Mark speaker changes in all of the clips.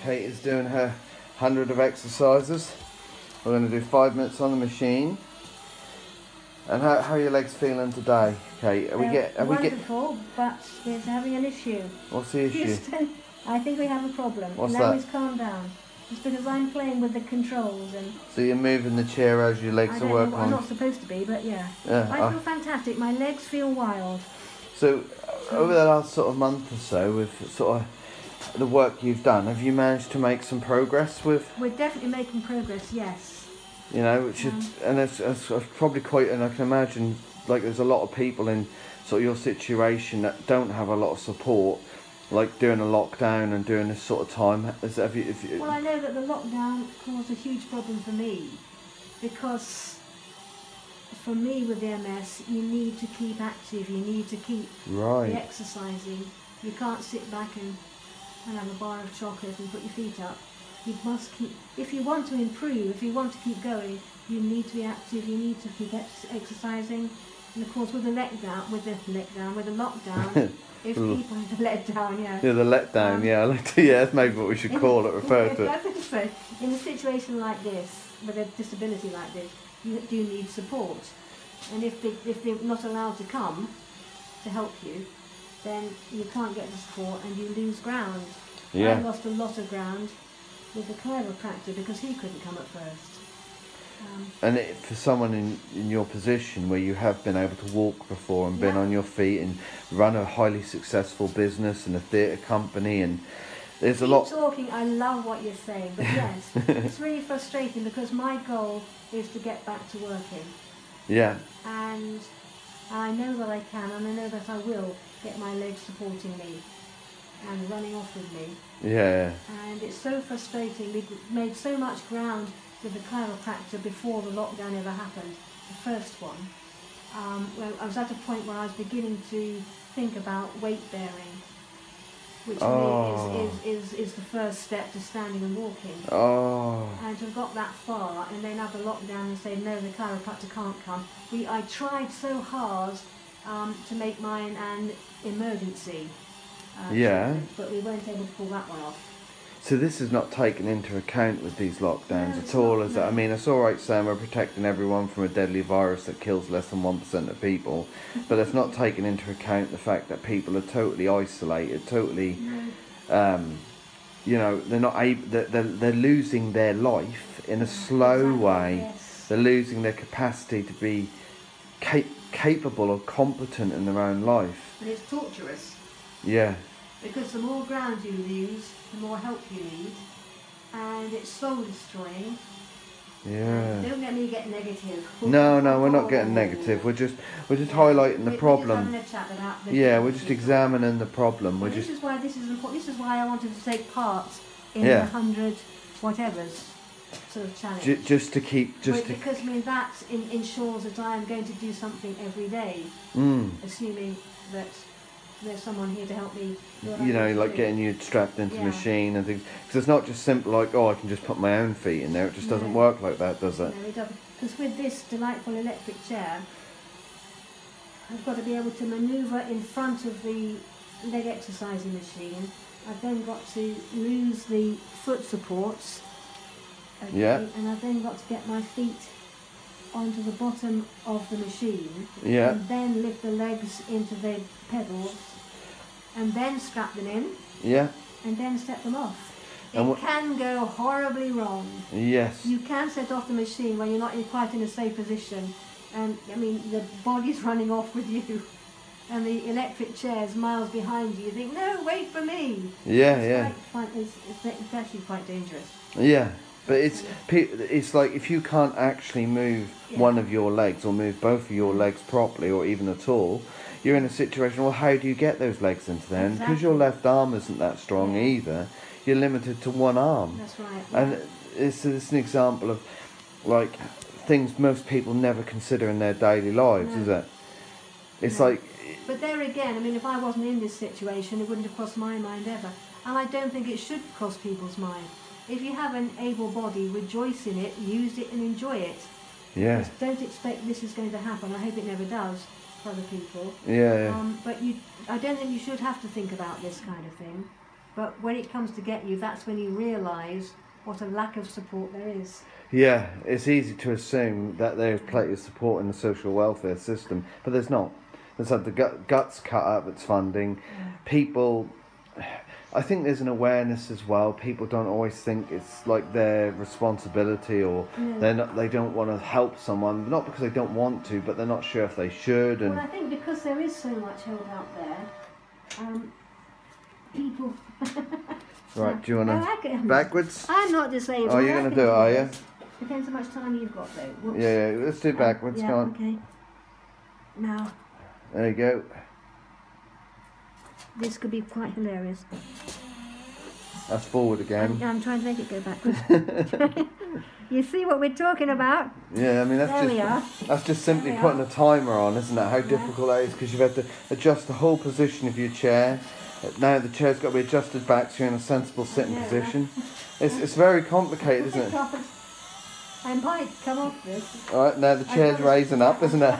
Speaker 1: Kate is doing her 100 of exercises. We're going to do 5 minutes on the machine. And how are your legs feeling today, Kate?
Speaker 2: Wonderful, but we're having an issue.
Speaker 1: What's the issue?
Speaker 2: I think we have a problem.
Speaker 1: What's
Speaker 2: now
Speaker 1: that?
Speaker 2: He's calmed down. It's because I'm playing with the controls and...
Speaker 1: So you're moving the chair as your legs are working
Speaker 2: I'm
Speaker 1: on?
Speaker 2: not supposed to be, but yeah.
Speaker 1: Yeah,
Speaker 2: I feel fantastic. My legs feel wild.
Speaker 1: So over the last sort of month or so, with sort of the work you've done, have you managed to make some progress with?
Speaker 2: We're definitely making progress, yes.
Speaker 1: You know, which is, and it's probably quite, and I can imagine, like, there's a lot of people in sort of your situation that don't have a lot of support, like during a lockdown and during this sort of time.
Speaker 2: Well, I know that the lockdown caused a huge problem for me, because for me with the MS, you need to keep active, you need to keep exercising. You can't sit back and have a bar of chocolate and put your feet up. You must keep, if you want to improve, if you want to keep going, you need to be active, you need to keep exercising. And of course with the lockdown, if people have the letdown,
Speaker 1: Yeah, the letdown, that's maybe what we should call it, refer to it.
Speaker 2: I think so. In a situation like this, with a disability like this, you do need support. And if they're not allowed to come to help you, then you can't get the support and you lose ground.
Speaker 1: Yeah.
Speaker 2: I lost a lot of ground with the chiropractor because he couldn't come at first.
Speaker 1: And for someone in your position where you have been able to walk before and been on your feet and run a highly successful business and a theatre company, and there's a lot...
Speaker 2: talking, I love what you're saying, but yes, it's really frustrating because my goal is to get back to working.
Speaker 1: Yeah.
Speaker 2: And I know that I can, and I know that I will get my legs supporting me and running off with me.
Speaker 1: Yeah.
Speaker 2: And it's so frustrating. We made so much ground with the chiropractor before the lockdown ever happened, the first one. Well, I was at a point where I was beginning to think about weight bearing, which for me is the first step to standing and walking. And to have got that far and then have the lockdown and say, no, the chiropractor can't come. I tried so hard to make mine an emergency. But we weren't able to pull that one off.
Speaker 1: So this is not taken into account with these lockdowns at all, is it? I mean, it's all right saying we're protecting everyone from a deadly virus that kills less than 1% of people, but it's not taken into account the fact that people are totally isolated, totally, you know, they're not able, they're losing their life in a slow way. Yes. They're losing their capacity to be capable or competent in their own life.
Speaker 2: And it's torturous.
Speaker 1: Yeah. Because
Speaker 2: the more ground you lose, the more help you need, and it's soul destroying.
Speaker 1: Yeah.
Speaker 2: Don't let me get negative.
Speaker 1: No, we're not getting negative. We're just highlighting the problem.
Speaker 2: We're just having a chat about
Speaker 1: we're just examining the problem.
Speaker 2: This is why this is important. This is why I wanted to take part in the 100 whatevers sort of challenge.
Speaker 1: Just to keep
Speaker 2: because I mean that ensures that I am going to do something every day, assuming that there's someone here to help me.
Speaker 1: You know, like getting you strapped into a machine and things. Because it's not just simple like, I can just put my own feet in there. It just doesn't work like that, does it?
Speaker 2: No, it doesn't. Because with this delightful electric chair, I've got to be able to manoeuvre in front of the leg exercising machine. I've then got to lose the foot supports. Okay, and I've then got to get my feet onto the bottom of the machine, and then lift the legs into the pedals, and then strap them in, and then step them off. It can go horribly wrong.
Speaker 1: Yes.
Speaker 2: You can set off the machine when you're not quite in a safe position, and I mean the body's running off with you, and the electric chair's miles behind you. You think, no, wait for me. It's actually quite dangerous.
Speaker 1: Yeah. But it's like if you can't actually move one of your legs or move both of your legs properly or even at all, you're in a situation, well, how do you get those legs into there? And because your left arm isn't that strong either, you're limited to one arm.
Speaker 2: That's right.
Speaker 1: And it's an example of, like, things most people never consider in their daily lives, is it? It's like...
Speaker 2: But there again, I mean, if I wasn't in this situation, it wouldn't have crossed my mind ever. And I don't think it should cross people's mind. If you have an able body, rejoice in it, use it and enjoy it.
Speaker 1: Yeah.
Speaker 2: Just don't expect this is going to happen. I hope it never does for other people.
Speaker 1: Yeah.
Speaker 2: But I don't think you should have to think about this kind of thing. But when it comes to get you, that's when you realise what a lack of support there is.
Speaker 1: Yeah, it's easy to assume that there's plenty of support in the social welfare system, but there's not. There's like the guts cut up its funding. People, I think there's an awareness as well. People don't always think it's like their responsibility, or they don't want to help someone, not because they don't want to, but they're not sure if they should. And
Speaker 2: Well, I think because there is so much help out there, people...
Speaker 1: right, do you want to backwards?
Speaker 2: I'm not disabled.
Speaker 1: Oh, you're going to do it, are you?
Speaker 2: Depends how much time you've got, though. Whoops.
Speaker 1: Yeah, let's do backwards.
Speaker 2: Yeah,
Speaker 1: Go on.
Speaker 2: okay. Now,
Speaker 1: There you go.
Speaker 2: this could be quite hilarious.
Speaker 1: That's forward again.
Speaker 2: I'm trying to make it go backwards. You see what we're talking about?
Speaker 1: Yeah, I mean
Speaker 2: There we are.
Speaker 1: that's just simply
Speaker 2: There we
Speaker 1: putting
Speaker 2: are.
Speaker 1: a timer on, isn't it? How difficult that is, because you've had to adjust the whole position of your chair. Now the chair's got to be adjusted back so you're in a sensible sitting
Speaker 2: Yeah.
Speaker 1: position. It's very complicated, isn't it?
Speaker 2: I might come off this.
Speaker 1: All right, now the chair's raising up, isn't it?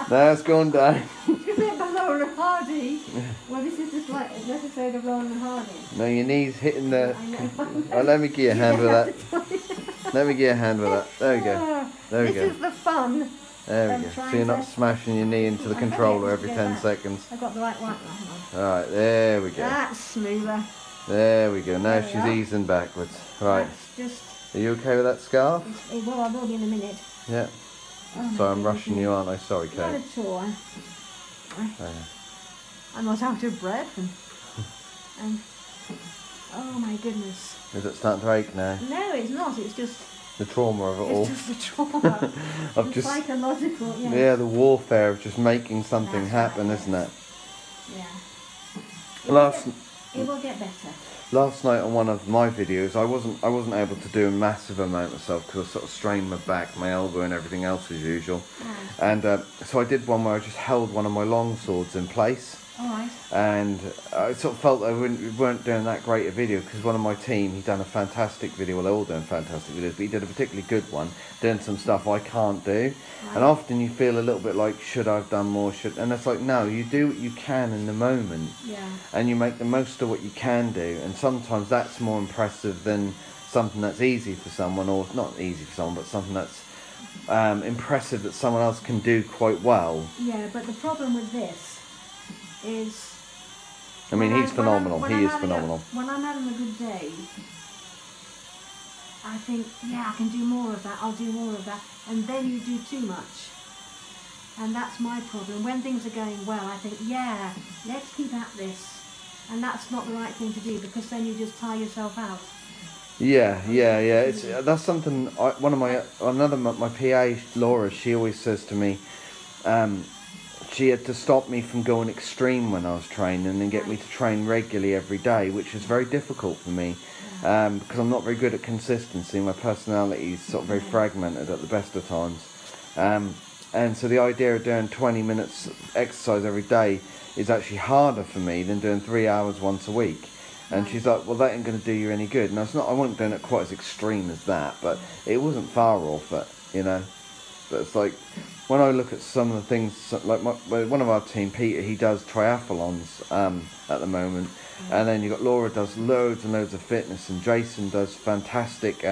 Speaker 1: Now it's going down.
Speaker 2: Remember Laurel and Hardy? Well, this is just like an episode of Laurel and Hardy.
Speaker 1: Now your knees hitting the...
Speaker 2: I know.
Speaker 1: Oh, let me give you a hand with that. Let me give you a hand with that. There we go. There we
Speaker 2: This
Speaker 1: go.
Speaker 2: is the fun.
Speaker 1: There we go. So you're not smashing your knee into the controller every 10 seconds.
Speaker 2: I've got the right one. Hang on.
Speaker 1: Alright, there we go.
Speaker 2: That's smoother.
Speaker 1: There we go. Now
Speaker 2: There we
Speaker 1: she's
Speaker 2: are.
Speaker 1: easing backwards. Right.
Speaker 2: That's just...
Speaker 1: Are you okay with that scarf?
Speaker 2: Well, I will be in a minute.
Speaker 1: Yeah.
Speaker 2: Oh, my
Speaker 1: Sorry, I'm
Speaker 2: goodness
Speaker 1: rushing
Speaker 2: me.
Speaker 1: you, aren't I? Sorry,
Speaker 2: Not
Speaker 1: Kate.
Speaker 2: at all.
Speaker 1: Oh,
Speaker 2: I'm not out of breath. And oh my goodness.
Speaker 1: yeah. Is it starting to ache now?
Speaker 2: No, it's not. It's just...
Speaker 1: The trauma of it all.
Speaker 2: It's just the trauma.
Speaker 1: Of
Speaker 2: The
Speaker 1: just...
Speaker 2: psychological, yeah.
Speaker 1: Yeah, the warfare of just making something
Speaker 2: That's
Speaker 1: happen,
Speaker 2: right,
Speaker 1: isn't it?
Speaker 2: Yeah.
Speaker 1: Last
Speaker 2: It will get better.
Speaker 1: last night on one of my videos, I wasn't able to do a massive amount myself because I sort of strained my back, my elbow, and everything else as usual.
Speaker 2: Oh,
Speaker 1: And so I did one where I just held one of my long swords in place.
Speaker 2: all right.
Speaker 1: And I sort of felt that we weren't doing that great a video because one of my team, he'd done a fantastic video. Well, they're all doing fantastic videos, but he did a particularly good one, doing some stuff I can't do. And often you feel a little bit like, should I have done more? And it's like, no, you do what you can in the moment.
Speaker 2: Yeah.
Speaker 1: And you make the most of what you can do. And sometimes that's more impressive than something that's easy for someone, or not easy for someone, but something that's impressive that someone else can do quite well.
Speaker 2: Yeah, but the problem with this is...
Speaker 1: I mean, he's phenomenal.
Speaker 2: When
Speaker 1: He
Speaker 2: I'm
Speaker 1: is
Speaker 2: having
Speaker 1: phenomenal.
Speaker 2: When I'm having a good day, I think, yeah, I can do more of that, I'll do more of that. And then you do too much. And that's my problem. When things are going well, I think, yeah, let's keep at this. And that's not the right thing to do, because then you just tire yourself out.
Speaker 1: Yeah. It's that's something. My PA Laura, she always says to me, she had to stop me from going extreme when I was training and get me to train regularly every day, which is very difficult for me because I'm not very good at consistency. My personality is sort of very fragmented at the best of times, and so the idea of doing 20 minutes exercise every day is actually harder for me than doing 3 hours once a week. And she's like, well, that ain't going to do you any good. And it's not, I wasn't doing it quite as extreme as that, but it wasn't far off it, you know. But it's like, when I look at some of the things, like one of our team, Peter, he does triathlons at the moment. And then you've got Laura does loads and loads of fitness, and Jason does fantastic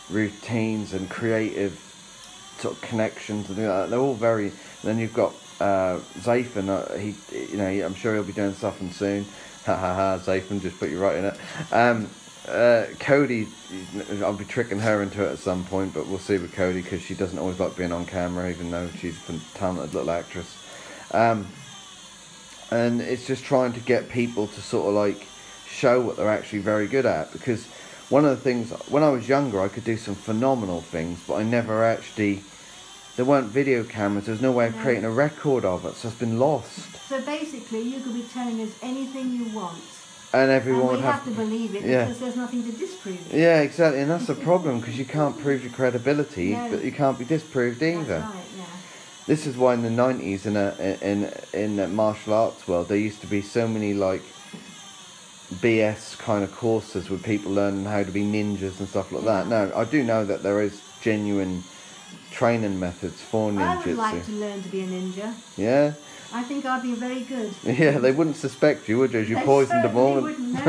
Speaker 1: routines and creative sort of connections and things like that. They're all very... Then you've got Zathan, I'm sure he'll be doing something soon. Ha ha ha, Zathan, just put you right in it. Cody, I'll be tricking her into it at some point, but we'll see with Cody, because she doesn't always like being on camera, even though she's a talented little actress. And it's just trying to get people to sort of like show what they're actually very good at, because one of the things, when I was younger, I could do some phenomenal things, but I never actually... There weren't video cameras, there's no way of creating a record of it, so it's been lost.
Speaker 2: So basically, you could be telling us anything you want,
Speaker 1: And everyone
Speaker 2: and
Speaker 1: would
Speaker 2: we have to believe it, because there's nothing to disprove it.
Speaker 1: Yeah, exactly, and that's the problem, because you can't prove your credibility,
Speaker 2: No.
Speaker 1: but you can't be disproved either.
Speaker 2: That's right, yeah.
Speaker 1: This is why in the 90s in the martial arts world, there used to be so many like BS kind of courses with people learning how to be ninjas and stuff like that. Now, I do know that there is genuine training methods for
Speaker 2: I would like
Speaker 1: ninjutsu.
Speaker 2: to learn to be a ninja.
Speaker 1: Yeah?
Speaker 2: I think I'd be very good.
Speaker 1: Yeah, they wouldn't suspect you, would you, as you
Speaker 2: They
Speaker 1: poisoned them all?
Speaker 2: certainly wouldn't,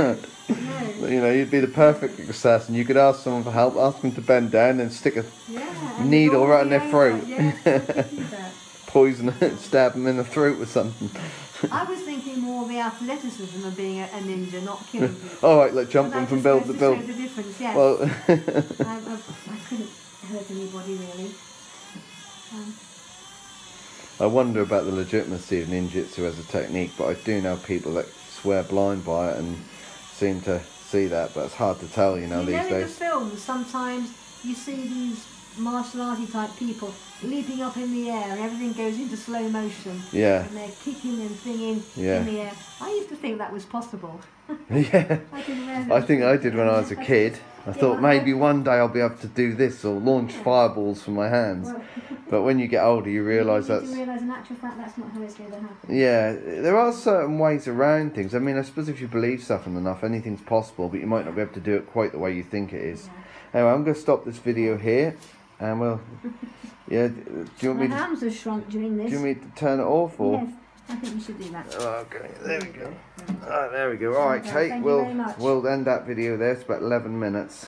Speaker 2: no.
Speaker 1: You know, you'd be the perfect assassin. You could ask someone for help, ask them to bend down and stick a
Speaker 2: Yeah,
Speaker 1: needle
Speaker 2: and
Speaker 1: right in their
Speaker 2: over,
Speaker 1: throat.
Speaker 2: yes, I could do that.
Speaker 1: Poison it, stab them in the throat with something.
Speaker 2: I was thinking more of the athleticism of being a ninja, not killing people.
Speaker 1: Alright, like jumping
Speaker 2: But
Speaker 1: from
Speaker 2: that
Speaker 1: building
Speaker 2: just
Speaker 1: to
Speaker 2: goes
Speaker 1: building.
Speaker 2: to show the difference, yes.
Speaker 1: Well,
Speaker 2: I couldn't hurt anybody really.
Speaker 1: I wonder about the legitimacy of ninjutsu as a technique, but I do know people that swear blind by it and seem to see that, but it's hard to tell, you know,
Speaker 2: You
Speaker 1: these
Speaker 2: know, in the
Speaker 1: days.
Speaker 2: films, sometimes you see these martial arty type people leaping up in the air and everything goes into slow motion.
Speaker 1: Yeah.
Speaker 2: And they're kicking and thinging
Speaker 1: Yeah.
Speaker 2: in the air. I used to think that was possible.
Speaker 1: Yeah.
Speaker 2: I didn't realise it
Speaker 1: I
Speaker 2: was
Speaker 1: think I
Speaker 2: possible.
Speaker 1: did when I was a kid. I thought
Speaker 2: well,
Speaker 1: maybe one day I'll be able to do this or launch fireballs from my hands.
Speaker 2: Well,
Speaker 1: But when you get older, you realise
Speaker 2: you
Speaker 1: that's...
Speaker 2: realise in actual fact that's not how it's going to happen.
Speaker 1: Yeah, there are certain ways around things. I mean, I suppose if you believe something enough, anything's possible, but you might not be able to do it quite the way you think it is. Anyway, I'm going to stop this video here, and we'll... Yeah, do you want
Speaker 2: My
Speaker 1: me to...
Speaker 2: hands have shrunk during this.
Speaker 1: Do you want me to turn it off, or...?
Speaker 2: Yes, I think we should do that.
Speaker 1: Okay, there we go. There we go. All right,
Speaker 2: Okay,
Speaker 1: Kate,
Speaker 2: thank you very much.
Speaker 1: we'll end that video there. It's about 11 minutes.